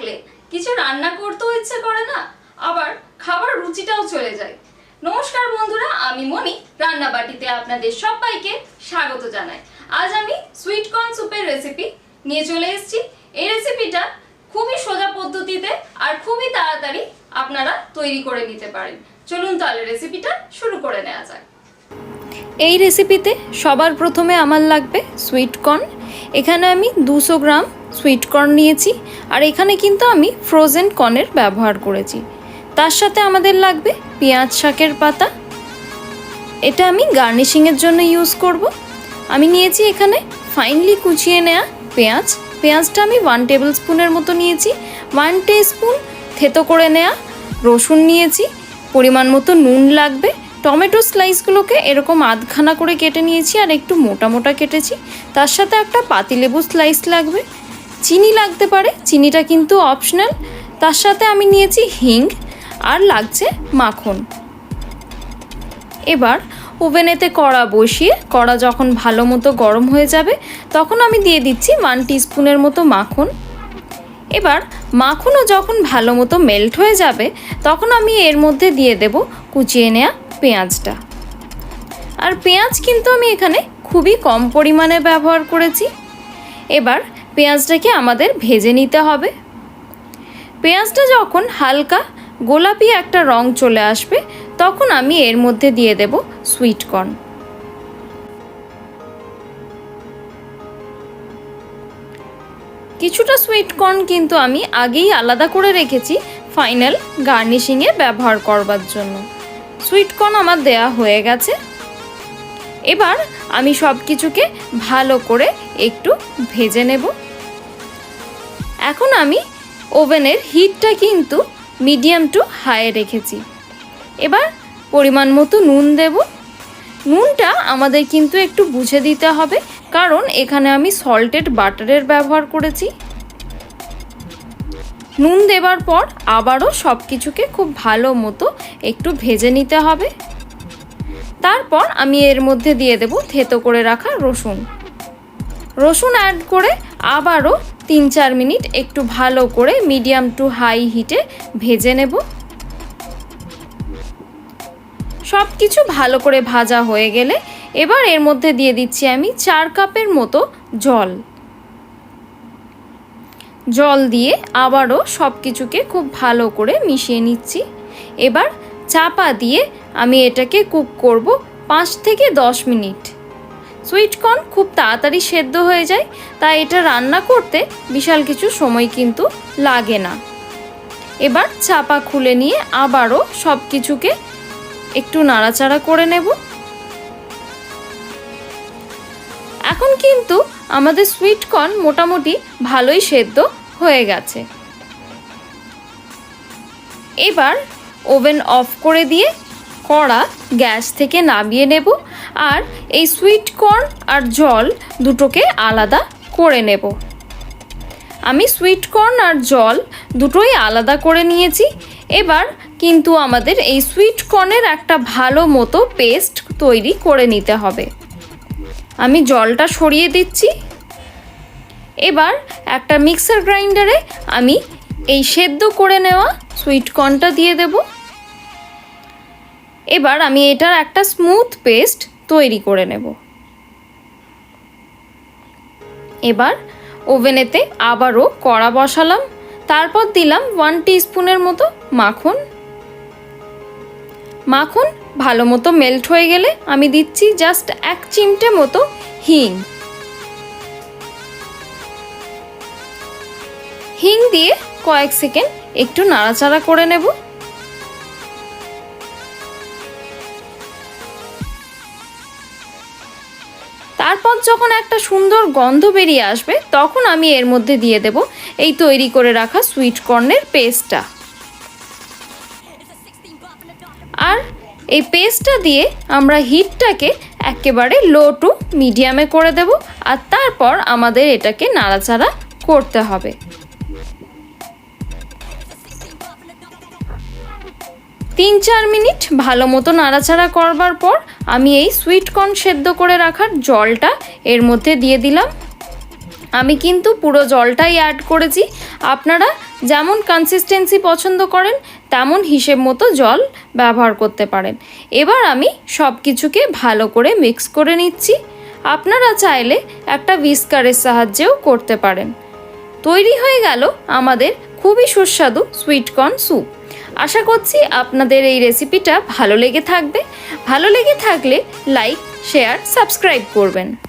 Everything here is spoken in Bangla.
থাকলে কিছু রান্না করতেও ইচ্ছে করে না, আবার খাবার রুচিটাও চলে যায়। নমস্কার বন্ধুরা, আমি মনি রান্নাবাটিতে আপনাদের সবাইকে স্বাগত জানাই। আজ আমি সুইট কর্ন স্যুপের রেসিপি নিয়ে চলে এসেছি। এই রেসিপিটা খুবই সোজা পদ্ধতিতে আর খুবই তাড়াতাড়ি আপনারা তৈরি করে নিতে পারেন। চলুন তাহলে রেসিপিটা শুরু করে নেওয়া যাক। এই রেসিপিতে সবার প্রথমে আমার লাগবে সুইট কর্ন। এখানে আমি 200 গ্রাম সুইট কর্ন নিয়েছি, আর এখানে কিন্তু আমি ফ্রোজেন কর্নের ব্যবহার করেছি। তার সাথে আমাদের লাগবে পেঁয়াজ শাকের পাতা, এটা আমি গার্নিশিংয়ের জন্য ইউজ করব। আমি নিয়েছি এখানে ফাইনলি কুচিয়ে নেওয়া পেঁয়াজটা আমি 1 টেবিল স্পুনের মতো নিয়েছি। 1 টিস্পুন থেতো করে নেওয়া রসুন নিয়েছি, পরিমাণ মতো নুন লাগবে। টমেটো স্লাইসগুলোকে এরকম আধখানা করে কেটে নিয়েছি আর একটু মোটা মোটা কেটেছি। তার সাথে একটা পাতিলেবু স্লাইস লাগবে, চিনি লাগতে পারে, চিনিটা কিন্তু অপশনাল। তার সাথে আমি নিয়েছি হিং আর লাগছে মাখন। এবার ওভেনেতে কড়া বসিয়ে কড়া যখন ভালো মতো গরম হয়ে যাবে তখন আমি দিয়ে দিচ্ছি 1 টিস্পুনের মতো মাখন। এবার মাখনও যখন ভালো মতো মেল্ট হয়ে যাবে তখন আমি এর মধ্যে দিয়ে দেব কুচিয়ে নেওয়া পেঁয়াজটা। আর পেঁয়াজ কিন্তু আমি এখানে খুবই কম পরিমাণে ব্যবহার করেছি। এবার পেঁয়াজটাকে আমাদের ভেজে নিতে হবে। পেঁয়াজটা যখন হালকা গোলাপি একটা রং চলে আসবে তখন আমি এর মধ্যে দিয়ে দেব সুইট কর্ন। কিছুটা সুইট কর্ন কিন্তু আমি আগেই আলাদা করে রেখেছি ফাইনাল গার্নিশিংয়ে ব্যবহার করবার জন্য। সুইট কর্ন আমার দেয়া হয়ে গেছে। এবার আমি সব কিছুকে ভালো করে একটু ভেজে নেব। এখন আমি ওভেনের হিটটা কিন্তু মিডিয়াম টু হাই রেখেছি। এবার পরিমাণ মতো নুন দেব। নুনটা আমাদের কিন্তু একটু বুঝে দিতে হবে, কারণ এখানে আমি সল্টেড বাটারের ব্যবহার করেছি। নুন দেবার পর আবারও সব কিছুকে খুব ভালো মতো একটু ভেজে নিতে হবে। তারপর আমি এর মধ্যে দিয়ে দেব থেতো করে রাখা রসুন অ্যাড করে আবারও 3-4 মিনিট একটু ভালো করে মিডিয়াম টু হাই হিটে ভেজে নেব। সব কিছু ভালো করে ভাজা হয়ে গেলে এবার এর মধ্যে দিয়ে দিচ্ছি আমি 4 কাপের মতো জল দিয়ে আবারও সব কিছুকে খুব ভালো করে মিশিয়ে নিচ্ছি। এবার চাপা দিয়ে আমি এটাকে কুক করব 5 থেকে 10 মিনিট। সুইট কর্ন খুব তাড়াতাড়ি সেদ্ধ হয়ে যায়, তাই এটা রান্না করতে বিশাল কিছু সময় কিন্তু লাগে না। এবার চাপা খুলে নিয়ে আবারও সব কিছুকে একটু নাড়াচাড়া করে নেব। এখন কিন্তু আমাদের সুইট কর্ন মোটামুটি ভালোই সেদ্ধ হয়ে গেছে। এবার ওভেন অফ করে দিয়ে কড়া গ্যাস থেকে নামিয়ে নেব, আর এই সুইট কর্ন আর জল দুটোকে আলাদা করে নেব। আমি সুইট কর্ন আর জল দুটোই আলাদা করে নিয়েছি। এবার কিন্তু আমাদের এই সুইট কর্নের একটা ভালো মতো পেস্ট তৈরি করে নিতে হবে। আমি জলটা সরিয়ে দিচ্ছি। এবার একটা মিক্সার গ্রাইন্ডারে আমি এই সেদ্ধ করে নেওয়া সুইট কর্নটা দিয়ে দেব। এবার আমি এটার একটা স্মুথ পেস্ট তৈরি করে নেব। এবার ওভেনেতে আবারও কড়া বসালাম, তারপর দিলাম 1 টিস্পুনের মতো মাখন ভালো মতো মেল্ট হয়ে গেলে আমি দিচ্ছি জাস্ট 1 চিমটে মতো হিং দিয়ে কয়েক সেকেন্ড একটু নাড়াচাড়া করে নেব। তারপর যখন একটা সুন্দর গন্ধ বেরিয়ে আসবে তখন আমি এর মধ্যে দিয়ে দেব এই তৈরি করে রাখা সুইট কর্নের পেস্টটা। আর এই পেস্টটা দিয়ে আমরা হিটটাকে একেবারে লো টু মিডিয়ামে করে দেব, আর তারপর আমাদের এটাকে নাড়াচাড়া করতে হবে। 3-4 মিনিট ভালো মতো নাড়াচাড়া করবার পর আমি এই সুইট কর্ন সেদ্ধ করে রাখার জলটা এর মধ্যে দিয়ে দিলাম। আমি কিন্তু পুরো জলটাই অ্যাড করেছি। আপনারা যেমন কনসিস্টেন্সি পছন্দ করেন তেমন হিসেব মতো জল ব্যবহার করতে পারেন। এবার আমি সব কিছুকে ভালো করে মিক্স করে নিচ্ছি। আপনারা চাইলে একটা হুইস্কারের সাহায্যেও করতে পারেন। তৈরি হয়ে গেল আমাদের খুবই সুস্বাদু সুইট কর্ন স্যুপ। আশা করছি আপনাদের এই রেসিপিটা ভালো লেগে থাকবে। ভালো লেগে থাকলে লাইক, শেয়ার, সাবস্ক্রাইব করবেন।